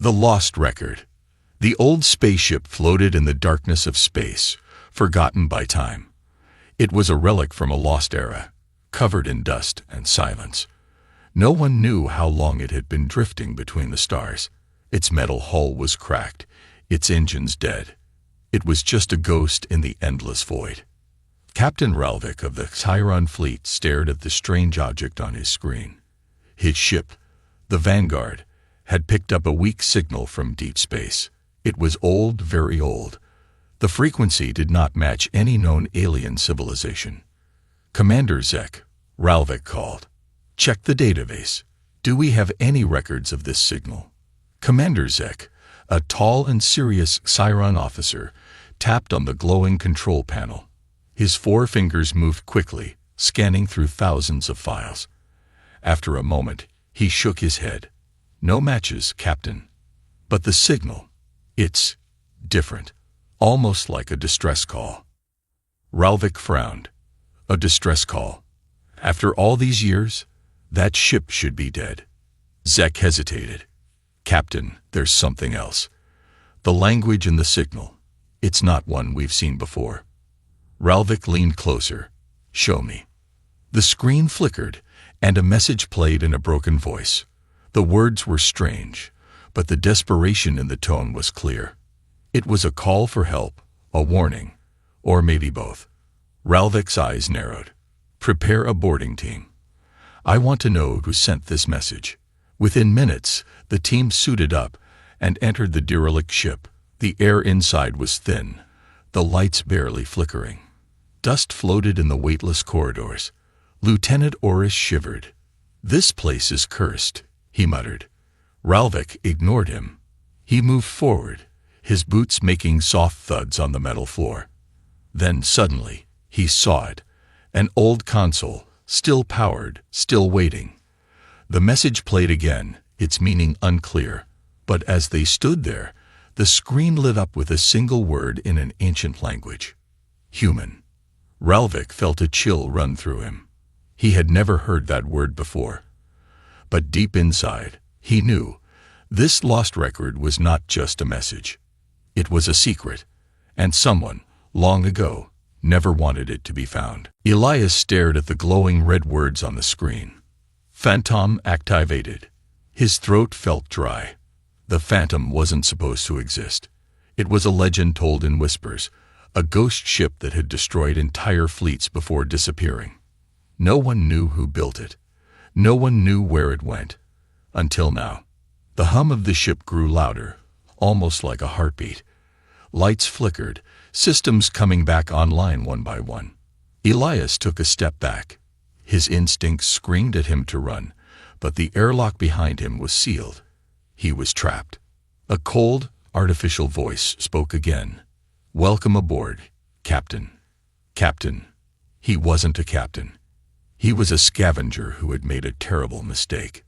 The Lost Record. The old spaceship floated in the darkness of space, forgotten by time. It was a relic from a lost era, covered in dust and silence. No one knew how long it had been drifting between the stars. Its metal hull was cracked, its engines dead. It was just a ghost in the endless void. Captain Ralvik of the Chiron fleet stared at the strange object on his screen. His ship, the Vanguard, had picked up a weak signal from deep space. It was old, very old. The frequency did not match any known alien civilization. "Commander Zek," Ralvik called. "Check the database. Do we have any records of this signal?" Commander Zek, a tall and serious Chiron officer, tapped on the glowing control panel. His 4 fingers moved quickly, scanning through thousands of files. After a moment, he shook his head. "No matches, Captain. But the signal, it's different, almost like a distress call." Ralvik frowned. A distress call? After all these years, that ship should be dead. Zek hesitated. "Captain, there's something else. The language in the signal, it's not one we've seen before." Ralvik leaned closer. "Show me." The screen flickered, and a message played in a broken voice. The words were strange, but the desperation in the tone was clear. It was a call for help, a warning, or maybe both. Ralvik's eyes narrowed. "Prepare a boarding team. I want to know who sent this message." Within minutes, the team suited up and entered the derelict ship. The air inside was thin, the lights barely flickering. Dust floated in the weightless corridors. Lieutenant Oris shivered. "This place is cursed," he muttered. Ralvik ignored him. He moved forward, his boots making soft thuds on the metal floor. Then suddenly, he saw it. An old console, still powered, still waiting. The message played again, its meaning unclear. But as they stood there, the screen lit up with a single word in an ancient language. Human. Ralvik felt a chill run through him. He had never heard that word before. But deep inside, he knew this lost record was not just a message. It was a secret, and someone, long ago, never wanted it to be found. Elias stared at the glowing red words on the screen. "Phantom activated." His throat felt dry. The Phantom wasn't supposed to exist. It was a legend told in whispers, a ghost ship that had destroyed entire fleets before disappearing. No one knew who built it. No one knew where it went. Until now. The hum of the ship grew louder, almost like a heartbeat. Lights flickered, systems coming back online one by one. Elias took a step back. His instincts screamed at him to run, but the airlock behind him was sealed. He was trapped. A cold, artificial voice spoke again. "Welcome aboard, Captain." Captain. He wasn't a captain. He was a scavenger who had made a terrible mistake.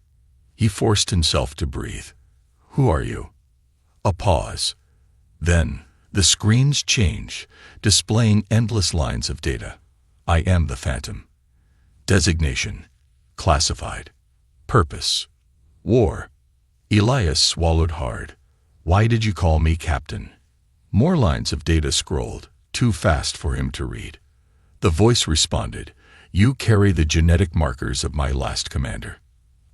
He forced himself to breathe. "Who are you?" A pause. Then, the screens changed, displaying endless lines of data. "I am the Phantom." Designation: classified. Purpose: war. Elias swallowed hard. "Why did you call me Captain?" More lines of data scrolled, too fast for him to read. The voice responded, "You carry the genetic markers of my last commander."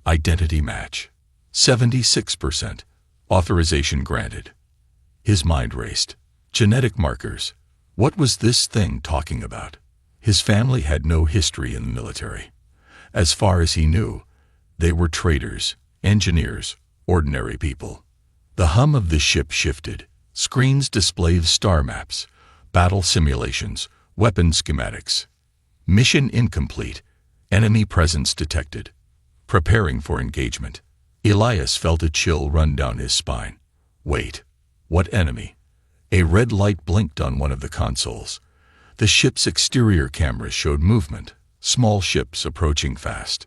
Identity match. 76%. Authorization granted. His mind raced. Genetic markers. What was this thing talking about? His family had no history in the military. As far as he knew, they were traders, engineers, ordinary people. The hum of the ship shifted. Screens displayed star maps, battle simulations, weapon schematics. Mission incomplete. Enemy presence detected. Preparing for engagement. Elias felt a chill run down his spine. Wait. What enemy? A red light blinked on one of the consoles. The ship's exterior cameras showed movement, small ships approaching fast.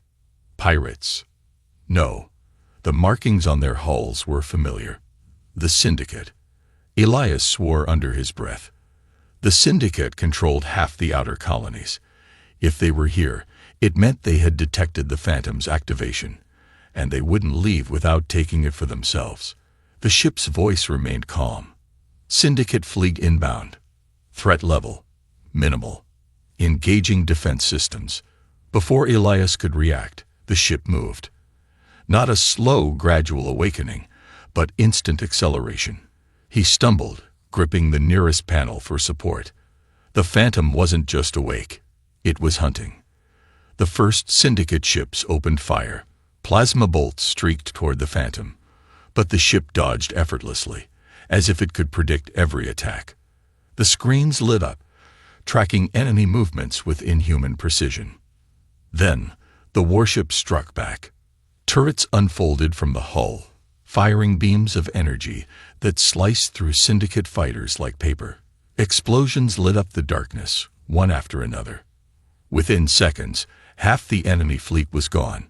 Pirates. No. The markings on their hulls were familiar. The Syndicate. Elias swore under his breath. The Syndicate controlled half the outer colonies. If they were here, it meant they had detected the Phantom's activation, and they wouldn't leave without taking it for themselves. The ship's voice remained calm. Syndicate fleet inbound. Threat level minimal. Engaging defense systems. Before Elias could react, the ship moved. Not a slow, gradual awakening, but instant acceleration. He stumbled, gripping the nearest panel for support. The Phantom wasn't just awake. It was hunting. The first Syndicate ships opened fire. Plasma bolts streaked toward the Phantom, but the ship dodged effortlessly, as if it could predict every attack. The screens lit up, tracking enemy movements with inhuman precision. Then, the warship struck back. Turrets unfolded from the hull, firing beams of energy that sliced through Syndicate fighters like paper. Explosions lit up the darkness, one after another. Within seconds, half the enemy fleet was gone.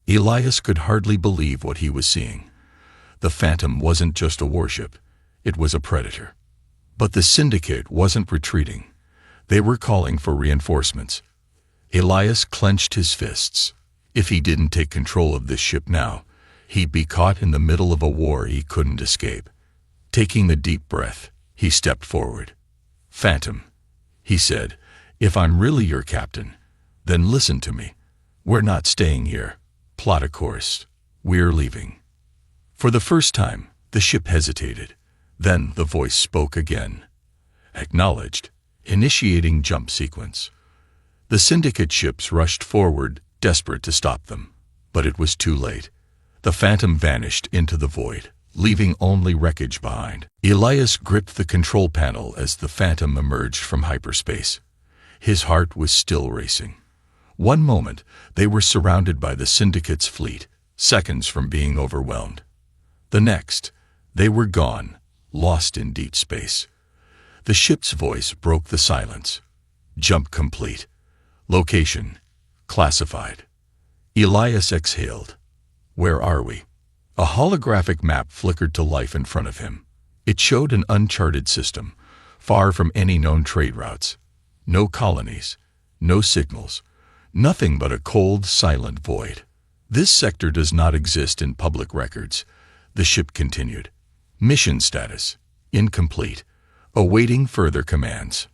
Elias could hardly believe what he was seeing. The Phantom wasn't just a warship, it was a predator. But the Syndicate wasn't retreating. They were calling for reinforcements. Elias clenched his fists. If he didn't take control of this ship now, he'd be caught in the middle of a war he couldn't escape. Taking a deep breath, he stepped forward. "Phantom," he said, "if I'm really your captain, then listen to me. We're not staying here. Plot a course. We're leaving." For the first time, the ship hesitated. Then the voice spoke again. "Acknowledged. Initiating jump sequence." The Syndicate ships rushed forward, desperate to stop them. But it was too late. The Phantom vanished into the void, leaving only wreckage behind. Elias gripped the control panel as the Phantom emerged from hyperspace. His heart was still racing. One moment, they were surrounded by the Syndicate's fleet, seconds from being overwhelmed. The next, they were gone, lost in deep space. The ship's voice broke the silence. "Jump complete. Location classified." Elias exhaled. "Where are we?" A holographic map flickered to life in front of him. It showed an uncharted system, far from any known trade routes. No colonies, no signals, nothing but a cold, silent void. "This sector does not exist in public records," the ship continued. "Mission status incomplete. Awaiting further commands."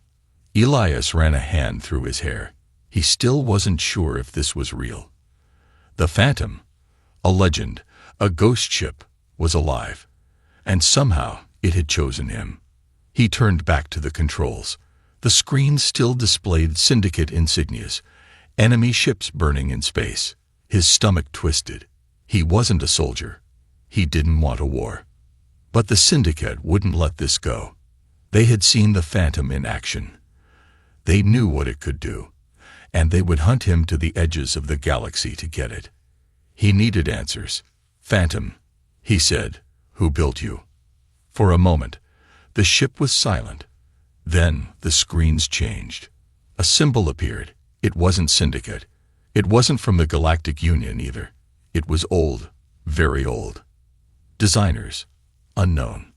Elias ran a hand through his hair. He still wasn't sure if this was real. The Phantom, a legend, a ghost ship, was alive. And somehow it had chosen him. He turned back to the controls. The screen still displayed Syndicate insignias, enemy ships burning in space. His stomach twisted. He wasn't a soldier. He didn't want a war. But the Syndicate wouldn't let this go. They had seen the Phantom in action. They knew what it could do, and they would hunt him to the edges of the galaxy to get it. He needed answers. "Phantom," he said, "who built you?" For a moment, the ship was silent. Then the screens changed. A symbol appeared. It wasn't Syndicate. It wasn't from the Galactic Union either. It was old, very old. Designers, unknown.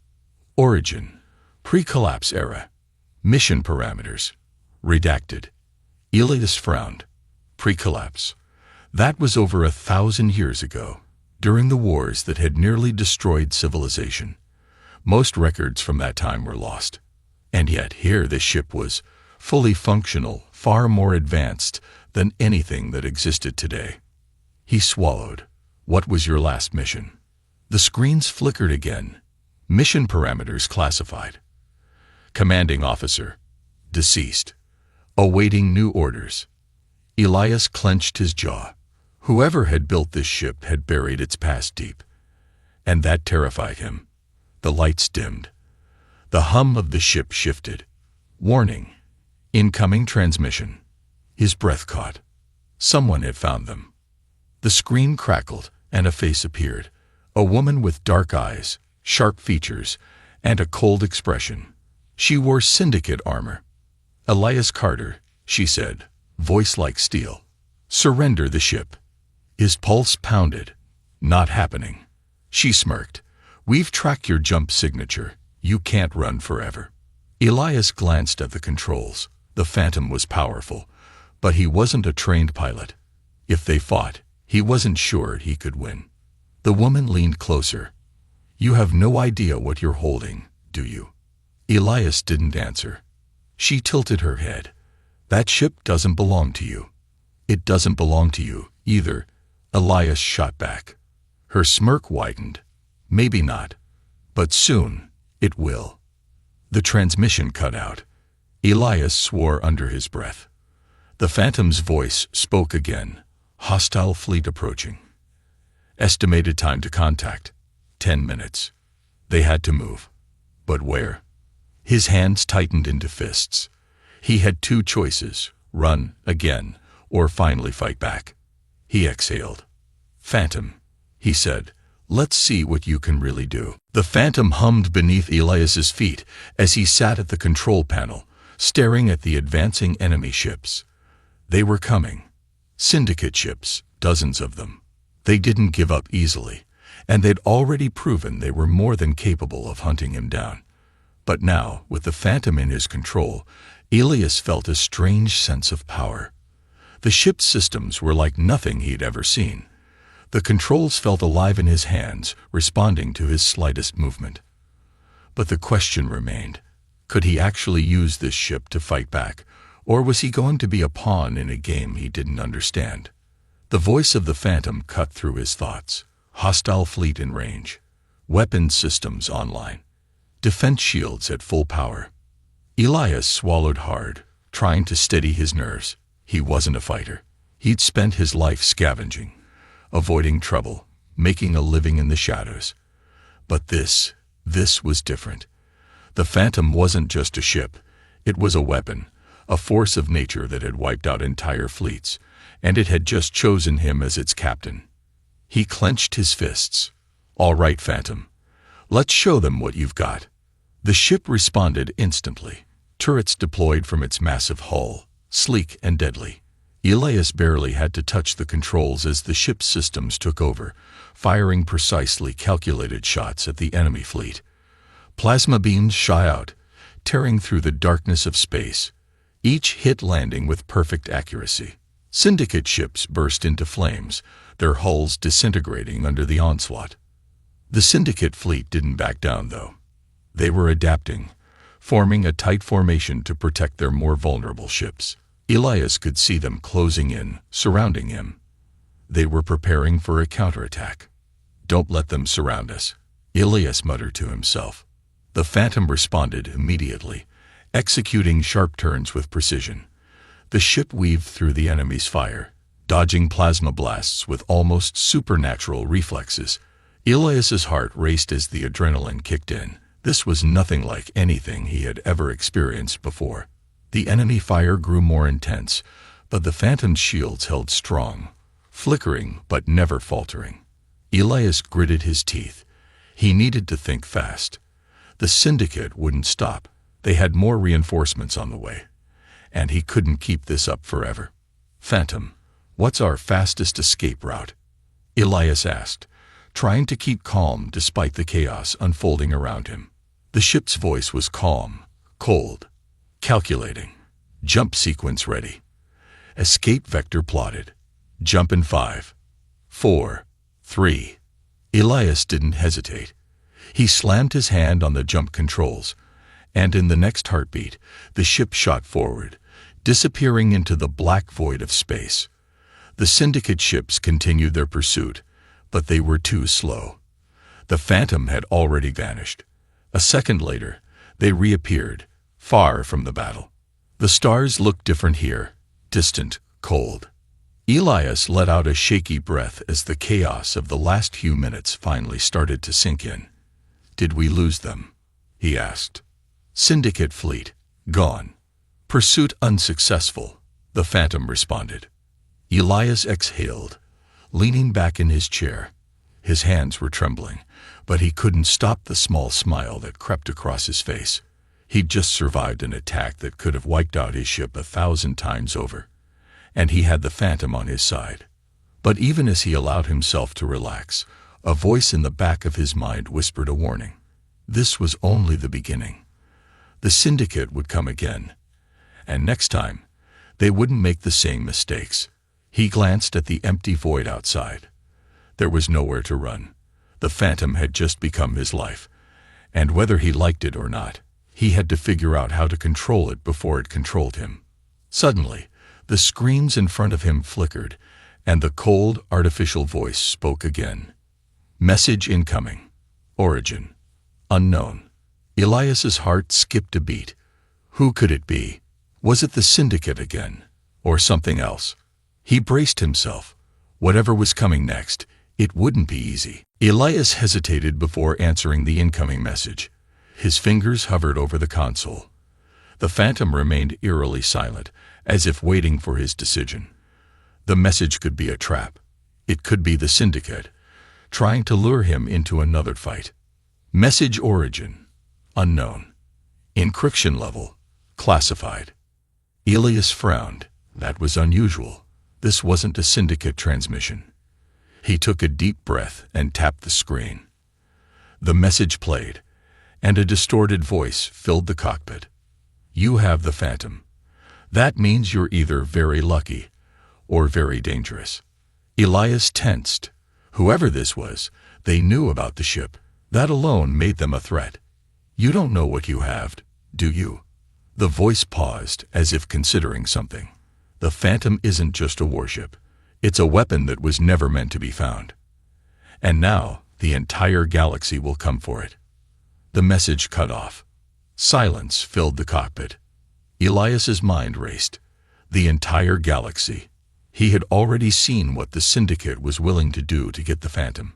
Origin, pre-collapse era. Mission parameters, redacted. Elias frowned. Pre-collapse. That was over 1,000 years ago, during the wars that had nearly destroyed civilization. Most records from that time were lost. And yet here the ship was, fully functional, far more advanced than anything that existed today. He swallowed. "What was your last mission?" The screens flickered again. Mission parameters classified. Commanding officer, deceased. Awaiting new orders. Elias clenched his jaw. Whoever had built this ship had buried its past deep. And that terrified him. The lights dimmed. The hum of the ship shifted. Warning. Incoming transmission. His breath caught. Someone had found them. The screen crackled, and a face appeared. A woman with dark eyes, sharp features, and a cold expression. She wore Syndicate armor. "Elias Carter," she said, voice like steel. "Surrender the ship." His pulse pounded. "Not happening." She smirked. "We've tracked your jump signature. You can't run forever." Elias glanced at the controls. The Phantom was powerful, but he wasn't a trained pilot. If they fought, he wasn't sure he could win. The woman leaned closer. You have no idea what you're holding, do you? Elias didn't answer. She tilted her head. That ship doesn't belong to you. It doesn't belong to you, either, Elias shot back. Her smirk widened. Maybe not. But soon, it will. The transmission cut out. Elias swore under his breath. The Phantom's voice spoke again. Hostile fleet approaching. Estimated time to contact. 10 minutes. They had to move. But where? His hands tightened into fists. He had two choices, run again, or finally fight back. He exhaled. Phantom, he said, let's see what you can really do. The Phantom hummed beneath Elias's feet as he sat at the control panel, staring at the advancing enemy ships. They were coming. Syndicate ships, dozens of them. They didn't give up easily, and they'd already proven they were more than capable of hunting him down. But now, with the Phantom in his control, Elias felt a strange sense of power. The ship's systems were like nothing he'd ever seen. The controls felt alive in his hands, responding to his slightest movement. But the question remained, could he actually use this ship to fight back, or was he going to be a pawn in a game he didn't understand? The voice of the Phantom cut through his thoughts. Hostile fleet in range. Weapons systems online. Defense shields at full power. Elias swallowed hard, trying to steady his nerves. He wasn't a fighter. He'd spent his life scavenging, avoiding trouble, making a living in the shadows. But this was different. The Phantom wasn't just a ship. It was a weapon, a force of nature that had wiped out entire fleets, and it had just chosen him as its captain. He clenched his fists. All right, Phantom. Let's show them what you've got. The ship responded instantly. Turrets deployed from its massive hull, sleek and deadly. Elias barely had to touch the controls as the ship's systems took over, firing precisely calculated shots at the enemy fleet. Plasma beams shot out, tearing through the darkness of space, each hit landing with perfect accuracy. Syndicate ships burst into flames, their hulls disintegrating under the onslaught. The Syndicate fleet didn't back down, though. They were adapting, forming a tight formation to protect their more vulnerable ships. Elias could see them closing in, surrounding him. They were preparing for a counterattack. Don't let them surround us, Elias muttered to himself. The Phantom responded immediately, executing sharp turns with precision. The ship weaved through the enemy's fire, dodging plasma blasts with almost supernatural reflexes. Elias's heart raced as the adrenaline kicked in. This was nothing like anything he had ever experienced before. The enemy fire grew more intense, but the Phantom's shields held strong, flickering but never faltering. Elias gritted his teeth. He needed to think fast. The Syndicate wouldn't stop. They had more reinforcements on the way, and he couldn't keep this up forever. Phantom, what's our fastest escape route? Elias asked, trying to keep calm despite the chaos unfolding around him. The ship's voice was calm, cold, calculating. Jump sequence ready. Escape vector plotted. Jump in 5, 4, 3. Elias didn't hesitate. He slammed his hand on the jump controls, and in the next heartbeat, the ship shot forward, disappearing into the black void of space. The Syndicate ships continued their pursuit, but they were too slow. The Phantom had already vanished. A second later, they reappeared, far from the battle. The stars looked different here, distant, cold. Elias let out a shaky breath as the chaos of the last few minutes finally started to sink in. Did we lose them? He asked. Syndicate fleet, gone. Pursuit unsuccessful, the Phantom responded. Elias exhaled, leaning back in his chair. His hands were trembling, but he couldn't stop the small smile that crept across his face. He'd just survived an attack that could have wiped out his ship 1,000 times over, and he had the Phantom on his side. But even as he allowed himself to relax, a voice in the back of his mind whispered a warning. This was only the beginning. The Syndicate would come again, and next time, they wouldn't make the same mistakes. He glanced at the empty void outside. There was nowhere to run. The Phantom had just become his life, and whether he liked it or not, he had to figure out how to control it before it controlled him. Suddenly, the screens in front of him flickered, and the cold, artificial voice spoke again. Message incoming. Origin. Unknown. Elias's heart skipped a beat. Who could it be? Was it the Syndicate again? Or something else? He braced himself. Whatever was coming next, it wouldn't be easy. Elias hesitated before answering the incoming message. His fingers hovered over the console. The Phantom remained eerily silent, as if waiting for his decision. The message could be a trap. It could be the Syndicate, trying to lure him into another fight. Message origin. Unknown. Encryption level. Classified. Elias frowned. That was unusual. This wasn't a Syndicate transmission. He took a deep breath and tapped the screen. The message played, and a distorted voice filled the cockpit. You have the Phantom. That means you're either very lucky or very dangerous. Elias tensed. Whoever this was, they knew about the ship. That alone made them a threat. You don't know what you have, do you? The voice paused, as if considering something. The Phantom isn't just a warship. It's a weapon that was never meant to be found. And now, the entire galaxy will come for it. The message cut off. Silence filled the cockpit. Elias's mind raced. The entire galaxy. He had already seen what the Syndicate was willing to do to get the Phantom.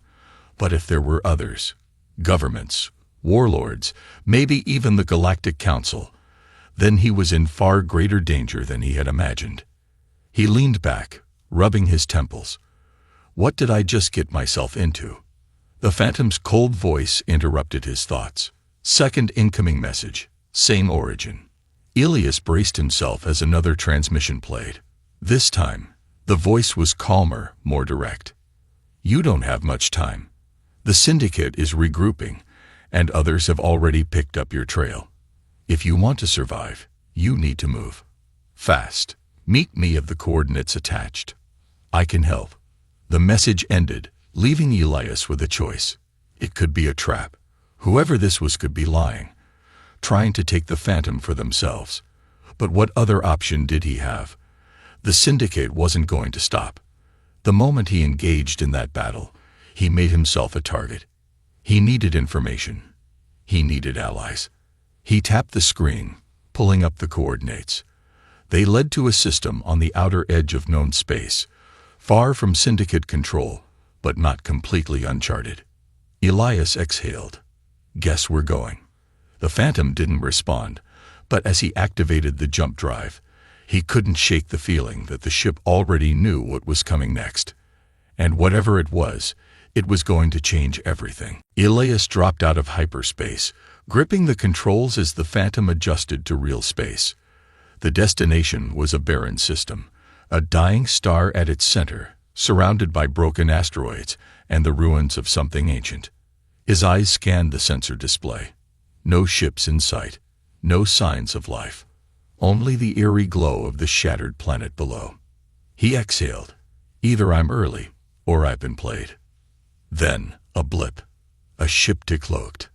But if there were others, governments, warlords, maybe even the Galactic Council, then he was in far greater danger than he had imagined. He leaned back, rubbing his temples. What did I just get myself into? The Phantom's cold voice interrupted his thoughts. Second incoming message. Same origin. Elias braced himself as another transmission played. This time, the voice was calmer, more direct. You don't have much time. The Syndicate is regrouping, and others have already picked up your trail. If you want to survive, you need to move. Fast. Meet me at the coordinates attached. I can help. The message ended, leaving Elias with a choice. It could be a trap. Whoever this was could be lying, trying to take the Phantom for themselves. But what other option did he have? The Syndicate wasn't going to stop. The moment he engaged in that battle, he made himself a target. He needed information. He needed allies. He tapped the screen, pulling up the coordinates. They led to a system on the outer edge of known space, far from Syndicate control, but not completely uncharted. Elias exhaled. Guess we're going. The Phantom didn't respond, but as he activated the jump drive, he couldn't shake the feeling that the ship already knew what was coming next. And whatever it was going to change everything. Elias dropped out of hyperspace, gripping the controls as the Phantom adjusted to real space. The destination was a barren system, a dying star at its center, surrounded by broken asteroids and the ruins of something ancient. His eyes scanned the sensor display. No ships in sight, no signs of life, only the eerie glow of the shattered planet below. He exhaled. Either I'm early, or I've been played. Then, a blip. A ship decloaked.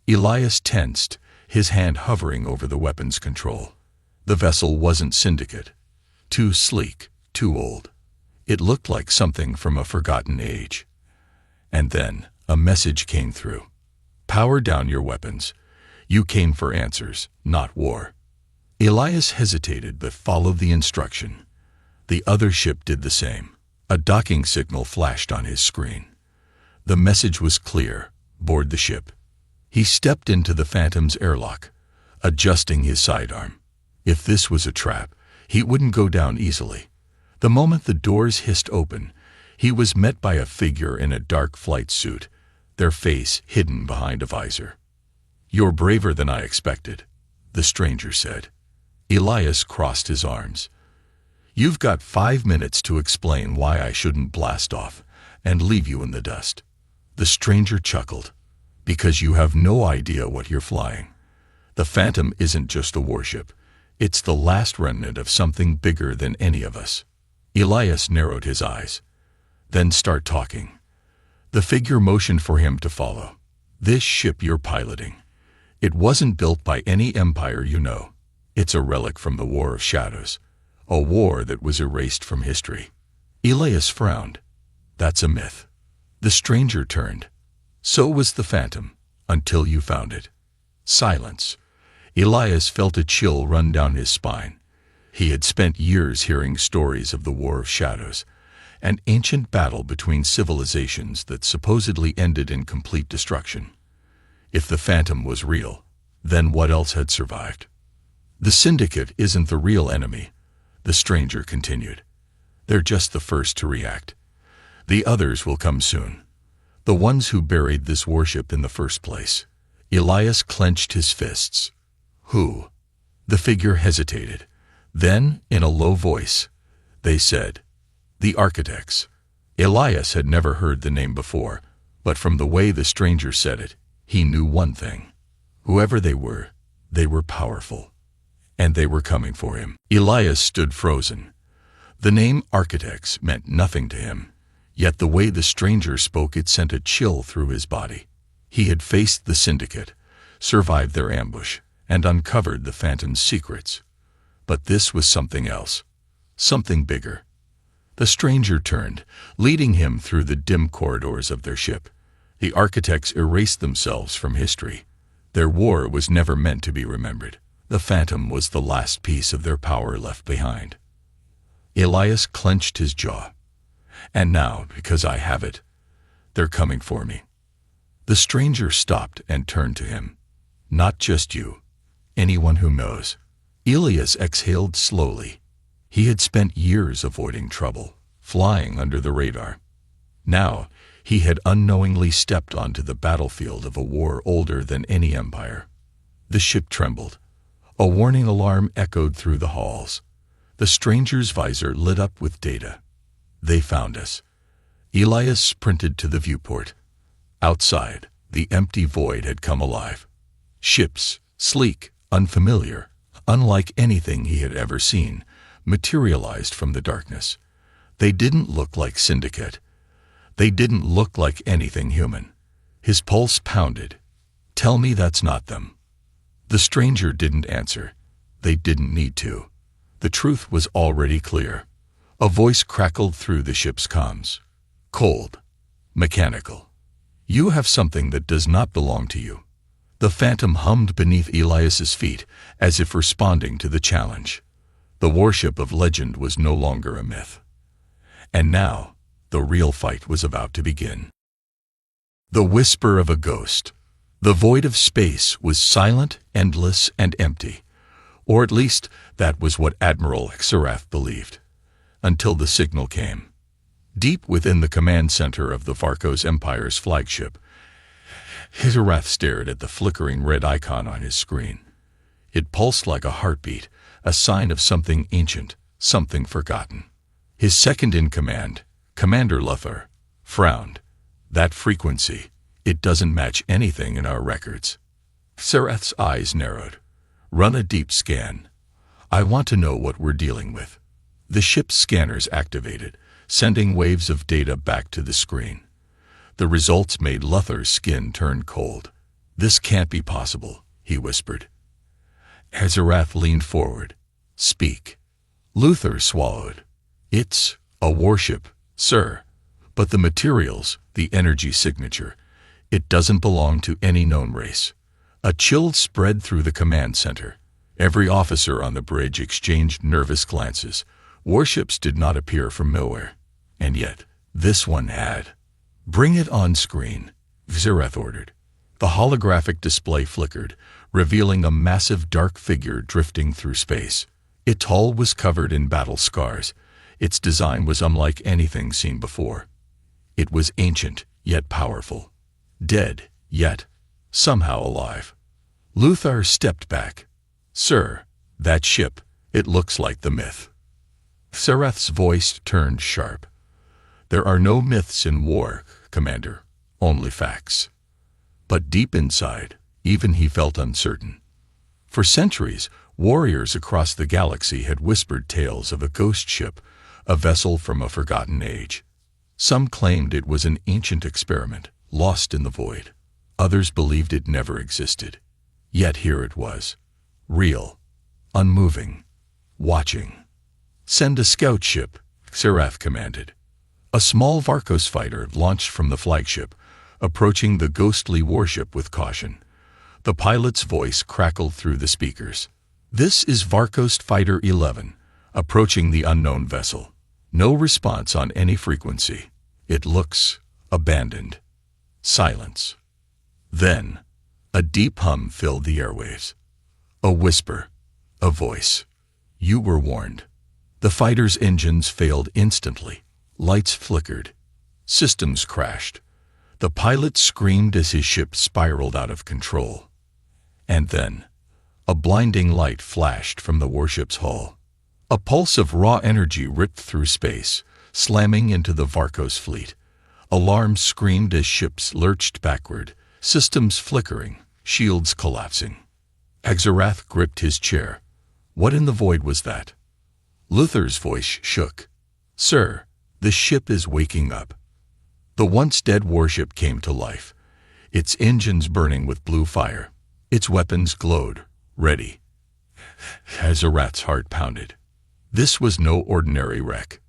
Elias tensed, his hand hovering over the weapons control. The vessel wasn't Syndicate. Too sleek, too old. It looked like something from a forgotten age. And then, a message came through. Power down your weapons. You came for answers, not war. Elias hesitated but followed the instruction. The other ship did the same. A docking signal flashed on his screen. The message was clear. Board the ship. He stepped into the Phantom's airlock, adjusting his sidearm. If this was a trap, he wouldn't go down easily. The moment the doors hissed open, he was met by a figure in a dark flight suit, their face hidden behind a visor. You're braver than I expected, the stranger said. Elias crossed his arms. You've got 5 minutes to explain why I shouldn't blast off and leave you in the dust. The stranger chuckled. Because you have no idea what you're flying. The Phantom isn't just a warship. It's the last remnant of something bigger than any of us. Elias narrowed his eyes. Then start talking. The figure motioned for him to follow. "This ship you're piloting. It wasn't built by any empire you know. It's a relic from the War of Shadows, a war that was erased from history." Elias frowned. "That's a myth." The stranger turned. "So was the Phantom, until you found it." Silence. Elias felt a chill run down his spine. He had spent years hearing stories of the War of Shadows, an ancient battle between civilizations that supposedly ended in complete destruction. If the Phantom was real, then what else had survived? "The Syndicate isn't the real enemy," the stranger continued. "They're just the first to react. The others will come soon. The ones who buried this warship in the first place." Elias clenched his fists. "Who?" The figure hesitated. Then, in a low voice, they said, "The Architects." Elias had never heard the name before, but from the way the stranger said it, he knew one thing. Whoever they were powerful. And they were coming for him. Elias stood frozen. The name Architects meant nothing to him, yet the way the stranger spoke it sent a chill through his body. He had faced the Syndicate, survived their ambush, and uncovered the Phantom's secrets. But this was something else, something bigger. The stranger turned, leading him through the dim corridors of their ship. The Architects erased themselves from history. Their war was never meant to be remembered. The Phantom was the last piece of their power left behind. Elias clenched his jaw. "And now, because I have it, they're coming for me." The stranger stopped and turned to him. "Not just you. Anyone who knows." Elias exhaled slowly. He had spent years avoiding trouble, flying under the radar. Now, he had unknowingly stepped onto the battlefield of a war older than any empire. The ship trembled. A warning alarm echoed through the halls. The stranger's visor lit up with data. "They found us." Elias sprinted to the viewport. Outside, the empty void had come alive. Ships, sleek, unfamiliar, unlike anything he had ever seen, materialized from the darkness. They didn't look like Syndicate. They didn't look like anything human. His pulse pounded. "Tell me that's not them." The stranger didn't answer. They didn't need to. The truth was already clear. A voice crackled through the ship's comms. Cold. Mechanical. "You have something that does not belong to you." The Phantom hummed beneath Elias's feet, as if responding to the challenge. The warship of legend was no longer a myth. And now, the real fight was about to begin. The whisper of a ghost. The void of space was silent, endless, and empty. Or at least, that was what Admiral Xerath believed. Until the signal came. Deep within the command center of the Varkos Empire's flagship, Xerath stared at the flickering red icon on his screen. It pulsed like a heartbeat, a sign of something ancient, something forgotten. His second-in-command, Commander Luthor, frowned. "That frequency, it doesn't match anything in our records." Xerath's eyes narrowed. "Run a deep scan. I want to know what we're dealing with." The ship's scanners activated, sending waves of data back to the screen. The results made Luthor's skin turn cold. "This can't be possible," he whispered. Xerath leaned forward. "Speak." Luthor swallowed. "It's a warship, sir. But the materials, the energy signature, it doesn't belong to any known race." A chill spread through the command center. Every officer on the bridge exchanged nervous glances. Warships did not appear from nowhere. And yet, this one had. "Bring it on screen," Xerath ordered. The holographic display flickered, revealing a massive dark figure drifting through space. Its hull was covered in battle scars. Its design was unlike anything seen before. It was ancient, yet powerful. Dead, yet somehow alive. Luthor stepped back. "Sir, that ship, it looks like the myth." Xerath's voice turned sharp. "There are no myths in war, Commander, only facts." But deep inside, even he felt uncertain. For centuries, warriors across the galaxy had whispered tales of a ghost ship, a vessel from a forgotten age. Some claimed it was an ancient experiment, lost in the void. Others believed it never existed. Yet here it was. Real. Unmoving. Watching. "Send a scout ship," Xerath commanded. A small Varkos fighter launched from the flagship, approaching the ghostly warship with caution. The pilot's voice crackled through the speakers. "This is Varkos Fighter 11, approaching the unknown vessel. No response on any frequency. It looks abandoned." Silence. Then, a deep hum filled the airwaves. A whisper. A voice. "You were warned." The fighter's engines failed instantly. Lights flickered. Systems crashed. The pilot screamed as his ship spiraled out of control. And then, a blinding light flashed from the warship's hull. A pulse of raw energy ripped through space, slamming into the Varkos fleet. Alarms screamed as ships lurched backward, systems flickering, shields collapsing. Xerath gripped his chair. What in the void was that? Luther's voice shook. "Sir, the ship is waking up." The once-dead warship came to life, its engines burning with blue fire. Its weapons glowed, ready. Xerath's heart pounded. This was no ordinary wreck.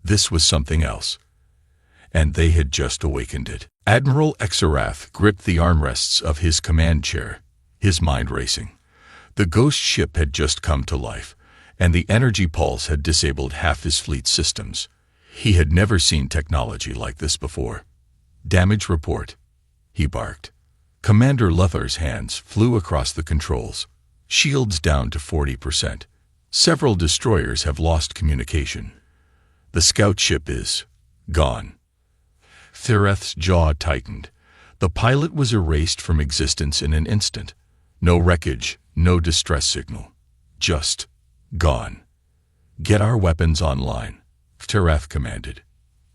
This was something else. And they had just awakened it. Admiral Xerath gripped the armrests of his command chair, his mind racing. The ghost ship had just come to life, and the energy pulse had disabled half his fleet's systems. He had never seen technology like this before. "Damage report," he barked. Commander Luther's hands flew across the controls. "Shields down to 40%. Several destroyers have lost communication. The scout ship is gone." Xerath's jaw tightened. The pilot was erased from existence in an instant. No wreckage, no distress signal. Just gone. "Get our weapons online," Xerath commanded.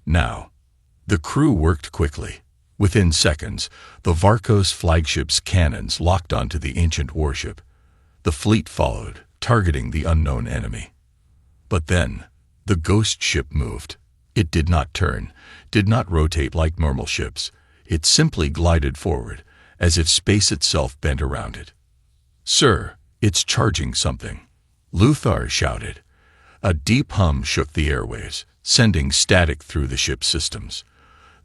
Now. The crew worked quickly. Within seconds, the Varkos flagship's cannons locked onto the ancient warship. The fleet followed, targeting the unknown enemy. But then, the ghost ship moved. It did not turn, did not rotate like normal ships. It simply glided forward, as if space itself bent around it. "Sir, it's charging something," Luther shouted. A deep hum shook the airwaves, sending static through the ship's systems.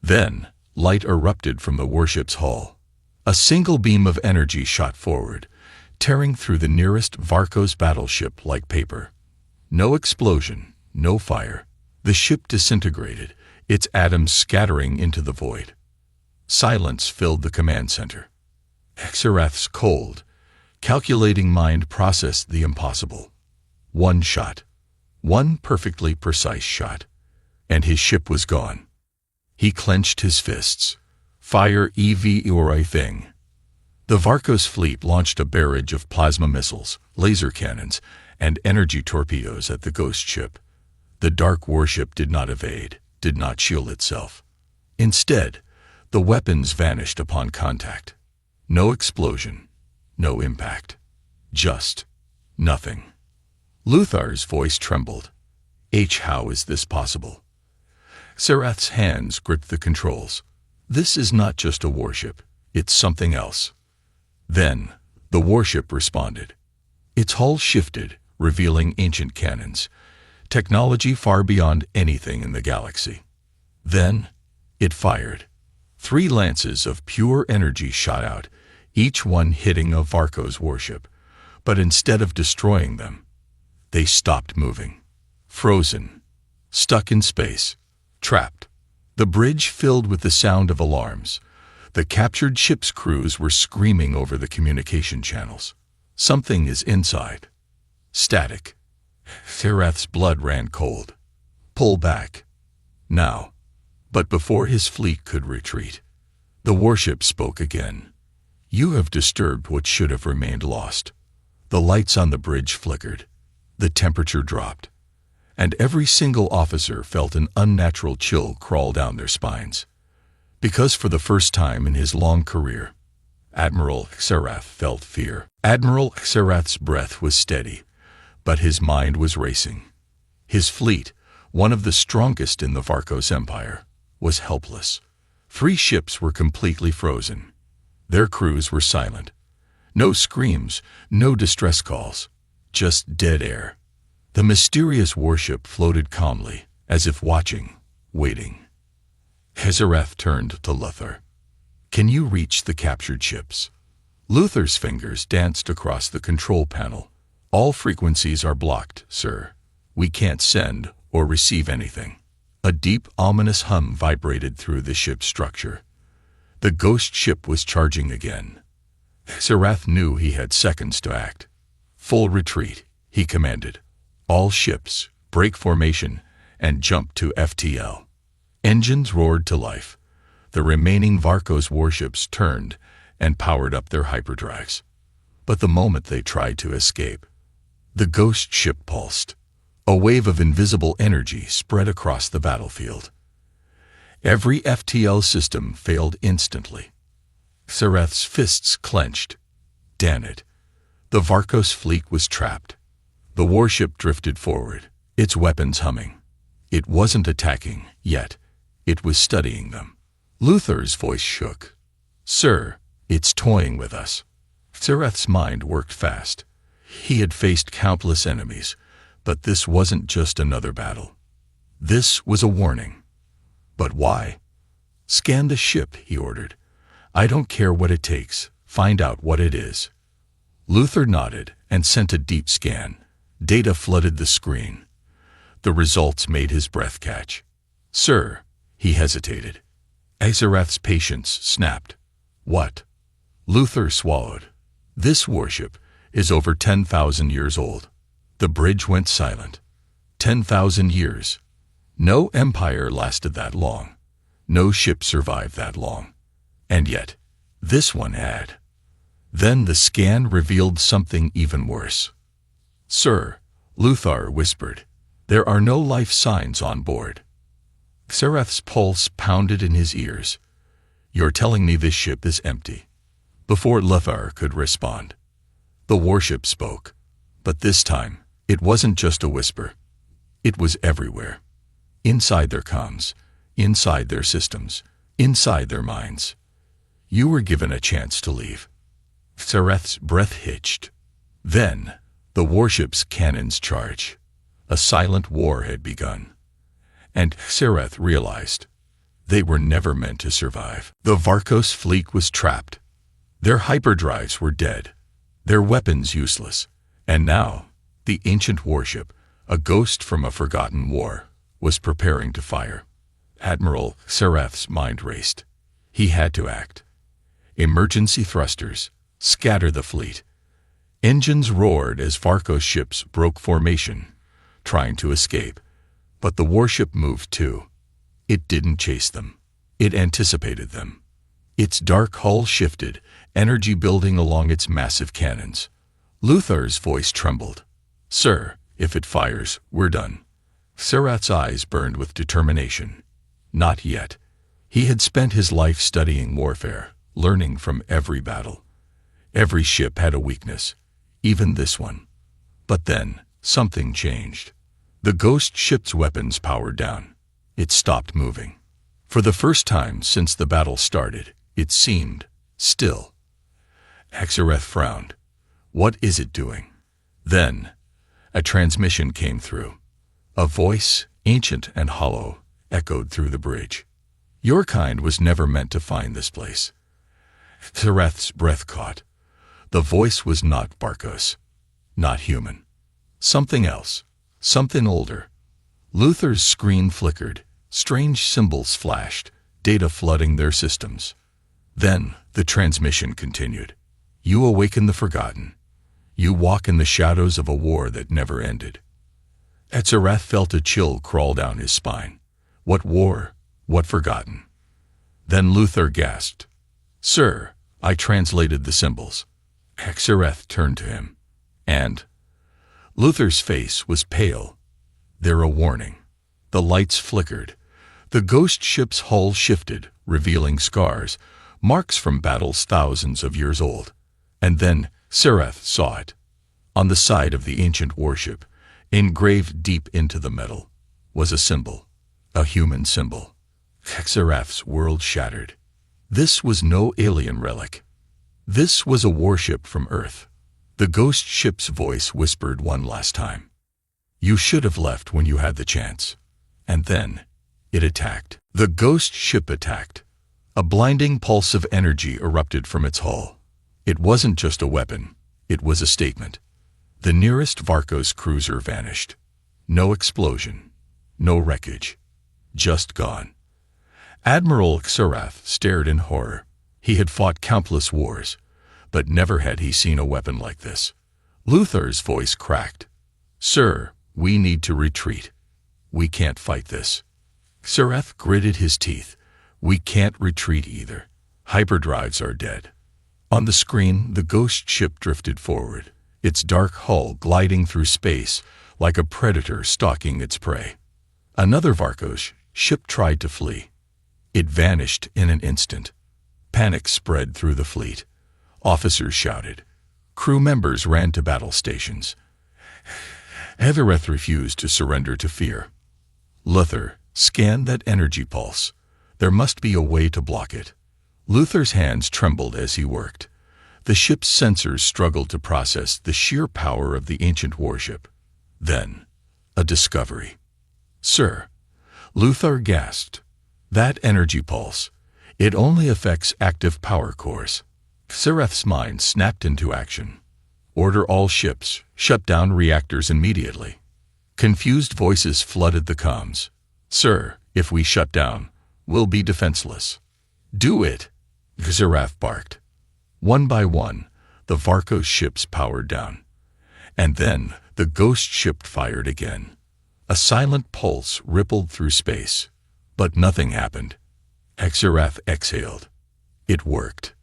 Then, light erupted from the warship's hull. A single beam of energy shot forward, tearing through the nearest Varkos battleship like paper. No explosion, no fire. The ship disintegrated, its atoms scattering into the void. Silence filled the command center. Xerath's cold, calculating mind processed the impossible. One shot. One perfectly precise shot. And his ship was gone. He clenched his fists. "Fire everything." The Varkos fleet launched a barrage of plasma missiles, laser cannons, and energy torpedoes at the ghost ship. The dark warship did not evade, did not shield itself. Instead, the weapons vanished upon contact. No explosion, no impact. Just nothing. Luther's voice trembled. How is this possible?" Xerath's hands gripped the controls. "This is not just a warship. It's something else." Then, the warship responded. Its hull shifted, revealing ancient cannons, technology far beyond anything in the galaxy. Then, it fired. 3 lances of pure energy shot out, each one hitting a Varkos warship. But instead of destroying them, they stopped moving. Frozen. Stuck in space. Trapped. The bridge filled with the sound of alarms. The captured ship's crews were screaming over the communication channels. "Something is inside." Static. Xerath's blood ran cold. "Pull back. Now." But before his fleet could retreat, the warship spoke again. "You have disturbed what should have remained lost." The lights on the bridge flickered. The temperature dropped. And every single officer felt an unnatural chill crawl down their spines. Because for the first time in his long career, Admiral Xerath felt fear. Admiral Xerath's breath was steady, but his mind was racing. His fleet, one of the strongest in the Varkos Empire, was helpless. 3 ships were completely frozen. Their crews were silent. No screams, no distress calls, just dead air. The mysterious warship floated calmly, as if watching, waiting. Hezareth turned to Luther. "Can you reach the captured ships?" Luther's fingers danced across the control panel. "All frequencies are blocked, sir. We can't send or receive anything." A deep, ominous hum vibrated through the ship's structure. The ghost ship was charging again. Hezareth knew he had seconds to act. "Full retreat," he commanded. "All ships, break formation and jump to FTL." Engines roared to life. The remaining Varkos warships turned and powered up their hyperdrives. But the moment they tried to escape, the ghost ship pulsed. A wave of invisible energy spread across the battlefield. Every FTL system failed instantly. Hezareth's fists clenched. Damn it. The Varkos fleet was trapped. The warship drifted forward, its weapons humming. It wasn't attacking yet. It was studying them. Luther's voice shook. "Sir, it's toying with us." Hezareth's mind worked fast. He had faced countless enemies, but this wasn't just another battle. This was a warning. But why? "Scan the ship," he ordered. "I don't care what it takes. Find out what it is." Luther nodded and sent a deep scan. Data flooded the screen. The results made his breath catch. "Sir," he hesitated. Hezareth's patience snapped. "What?" Luther swallowed. "This warship is over 10,000 years old." The bridge went silent. 10,000 years. No empire lasted that long. No ship survived that long. And yet, this one had. Then the scan revealed something even worse. "Sir," Luther whispered, "there are no life signs on board." Hezareth's pulse pounded in his ears. "You're telling me this ship is empty?" Before Luther could respond, the warship spoke. But this time, it wasn't just a whisper. It was everywhere. Inside their comms, inside their systems, inside their minds. "You were given a chance to leave." Hezareth's breath hitched. Then, the warship's cannons charged. A silent war had begun. And Hezareth realized they were never meant to survive. The Varkos fleet was trapped. Their hyperdrives were dead, their weapons useless. And now, the ancient warship, a ghost from a forgotten war, was preparing to fire. Admiral Hezareth's mind raced. He had to act. Emergency thrusters, scatter the fleet. Engines roared as Varkos ships broke formation, trying to escape. But the warship moved too. It didn't chase them. It anticipated them. Its dark hull shifted, energy building along its massive cannons. Luther's voice trembled. "Sir, if it fires, we're done." Hezareth's eyes burned with determination. Not yet. He had spent his life studying warfare, learning from every battle. Every ship had a weakness, even this one. But then, something changed. The ghost ship's weapons powered down. It stopped moving. For the first time since the battle started, it seemed still. Hezareth frowned. What is it doing? Then, a transmission came through. A voice, ancient and hollow, echoed through the bridge. "Your kind was never meant to find this place." Hezareth's breath caught. The voice was not Varkos, not human. Something else, something older. Luther's screen flickered. Strange symbols flashed, data flooding their systems. Then the transmission continued. "You awaken the forgotten. You walk in the shadows of a war that never ended." Hezareth felt a chill crawl down his spine. What war? What forgotten? Then Luther gasped. "Sir, I translated the symbols." Hezareth turned to him. "And?" Luther's face was pale. "They're a warning." The lights flickered. The ghost ship's hull shifted, revealing scars, marks from battles thousands of years old. And then Hezareth saw it. On the side of the ancient warship, engraved deep into the metal, was a symbol, a human symbol. Xerath's world shattered. This was no alien relic. This was a warship from Earth. The ghost ship's voice whispered one last time. You should have left when you had the chance. And then, it attacked. The ghost ship attacked. A blinding pulse of energy erupted from its hull. It wasn't just a weapon, it was a statement. The nearest Varkos cruiser vanished. No explosion, no wreckage, just gone. Admiral Xerath stared in horror. He had fought countless wars, but never had he seen a weapon like this. Luther's voice cracked. Sir, we need to retreat. We can't fight this. Xerath gritted his teeth. We can't retreat either. Hyperdrives are dead. On the screen, the ghost ship drifted forward, its dark hull gliding through space like a predator stalking its prey. Another Varkos ship tried to flee. It vanished in an instant. Panic spread through the fleet. Officers shouted. Crew members ran to battle stations. Xerath refused to surrender to fear. Luther scanned that energy pulse. There must be a way to block it. Luther's hands trembled as he worked. The ship's sensors struggled to process the sheer power of the ancient warship. Then, a discovery. Sir, Luther gasped. That energy pulse, it only affects active power cores. Xerath's mind snapped into action. Order all ships, shut down reactors immediately. Confused voices flooded the comms. Sir, if we shut down, we'll be defenseless. Do it, Xerath barked. One by one, the Varkos ships powered down. And then the ghost ship fired again. A silent pulse rippled through space, but nothing happened. Xerath exhaled. It worked.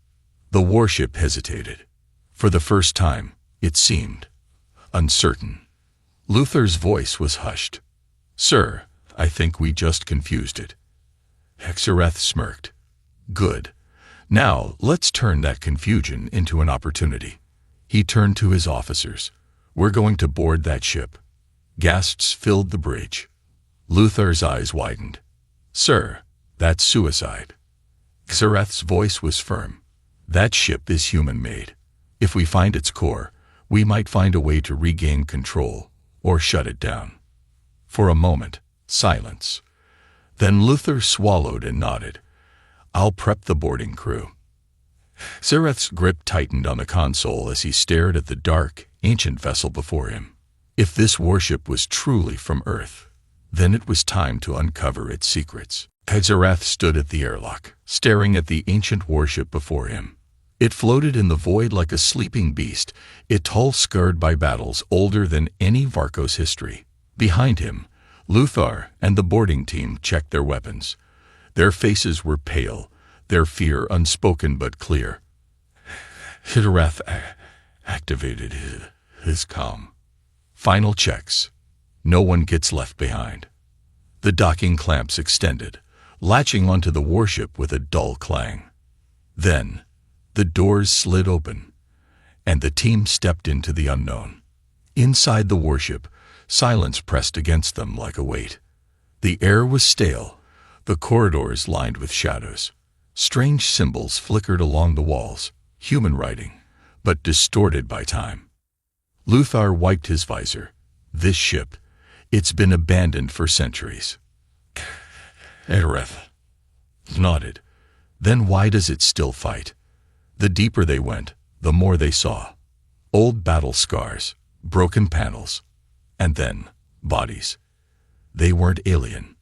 The warship hesitated. For the first time, it seemed uncertain. Luther's voice was hushed. Sir, I think we just confused it. Xerath smirked. Good. Now, let's turn that confusion into an opportunity. He turned to his officers. We're going to board that ship. Gasps filled the bridge. Luther's eyes widened. Sir, that's suicide. Xerath's voice was firm. That ship is human-made. If we find its core, we might find a way to regain control or shut it down. For a moment, silence. Then Luther swallowed and nodded. I'll prep the boarding crew. Xerath's grip tightened on the console as he stared at the dark, ancient vessel before him. If this warship was truly from Earth, then it was time to uncover its secrets. Xerath stood at the airlock, staring at the ancient warship before him. It floated in the void like a sleeping beast, its hull scarred by battles older than any Varkos history. Behind him, Luther and the boarding team checked their weapons. Their faces were pale, their fear unspoken but clear. Xerath activated his comm. Final checks. No one gets left behind. The docking clamps extended, latching onto the warship with a dull clang. Then, the doors slid open, and the team stepped into the unknown. Inside the warship, silence pressed against them like a weight. The air was stale, the corridors lined with shadows. Strange symbols flickered along the walls, human writing, but distorted by time. Luther wiped his visor. This ship, it's been abandoned for centuries. Xerath nodded. Then why does it still fight? The deeper they went, the more they saw. Old battle scars, broken panels, and then bodies. They weren't alien.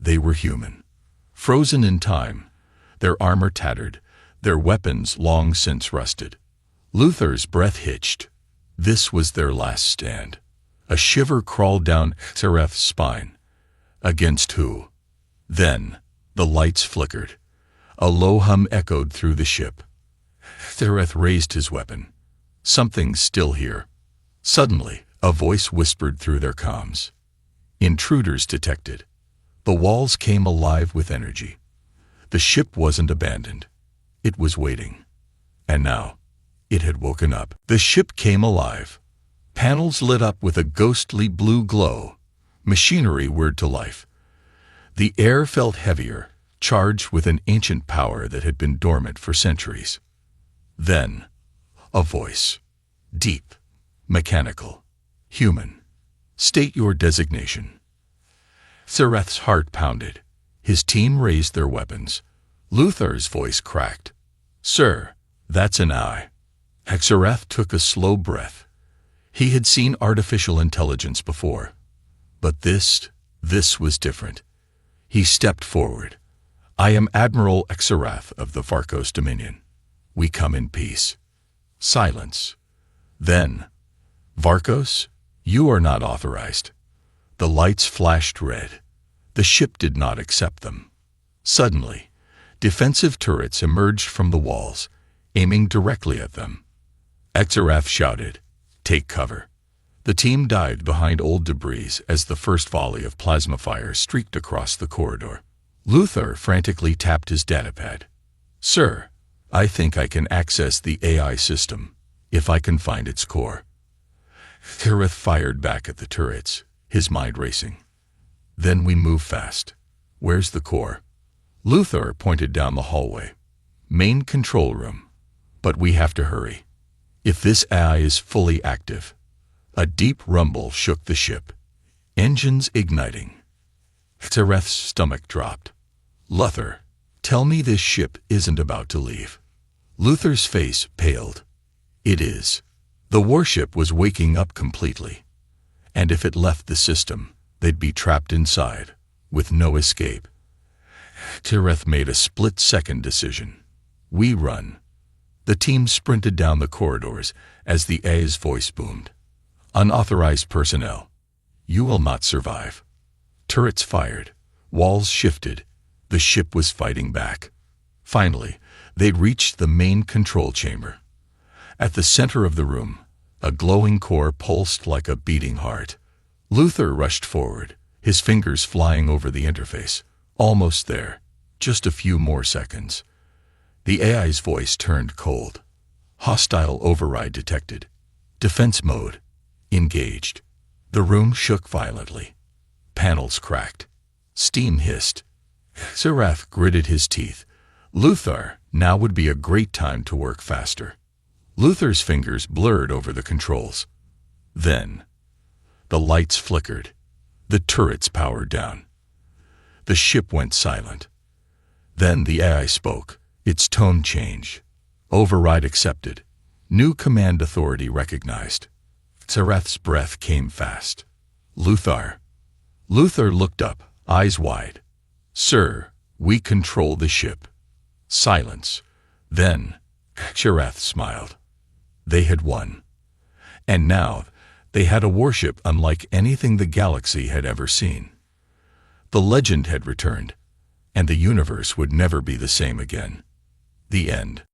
They were human. Frozen in time, their armor tattered, their weapons long since rusted. Luther's breath hitched. This was their last stand. A shiver crawled down Xerath's spine. Against who? Then, the lights flickered. A low hum echoed through the ship. Xerath raised his weapon. Something's still here. Suddenly, a voice whispered through their comms. Intruders detected. The walls came alive with energy. The ship wasn't abandoned. It was waiting. And now, it had woken up. The ship came alive. Panels lit up with a ghostly blue glow. Machinery whirred to life. The air felt heavier, charged with an ancient power that had been dormant for centuries. Then, a voice. Deep, mechanical, human. State your designation. Xerath's heart pounded. His team raised their weapons. Luthar's voice cracked. Sir, that's an eye. Xerath took a slow breath. He had seen artificial intelligence before. But this was different. He stepped forward. I am Admiral Xerath of the Varkos Dominion. We come in peace. Silence. Then, Varkos, you are not authorized. The lights flashed red. The ship did not accept them. Suddenly, defensive turrets emerged from the walls, aiming directly at them. Xerath shouted, "Take cover." The team dived behind old debris as the first volley of plasma fire streaked across the corridor. Luthar frantically tapped his datapad. Sir, I think I can access the AI system, if I can find its core. Xerath fired back at the turrets, his mind racing. Then we move fast. Where's the core? Luthar pointed down the hallway. Main control room. But we have to hurry. If this AI is fully active. A deep rumble shook the ship. Engines igniting. Xerath's stomach dropped. Luthar, tell me this ship isn't about to leave. Luthar's face paled. It is. The warship was waking up completely. And if it left the system, they'd be trapped inside, with no escape. Xerath made a split-second decision. We run. The team sprinted down the corridors as the AI's voice boomed. Unauthorized personnel. You will not survive. Turrets fired. Walls shifted. The ship was fighting back. Finally, they reached the main control chamber. At the center of the room, a glowing core pulsed like a beating heart. Luthar rushed forward, his fingers flying over the interface. Almost there. Just a few more seconds. The AI's voice turned cold. Hostile override detected. Defense mode. Engaged. The room shook violently. Panels cracked. Steam hissed. Xerath gritted his teeth. Luthar, now would be a great time to work faster. Luthar's fingers blurred over the controls. Then, the lights flickered. The turrets powered down. The ship went silent. Then the AI spoke. Its tone changed. Override accepted. New command authority recognized. Xerath's breath came fast. Luthar. Luthar looked up, eyes wide. Sir, we control the ship. Silence. Then, Xerath smiled. They had won. And now, they had a warship unlike anything the galaxy had ever seen. The legend had returned, and the universe would never be the same again. The end.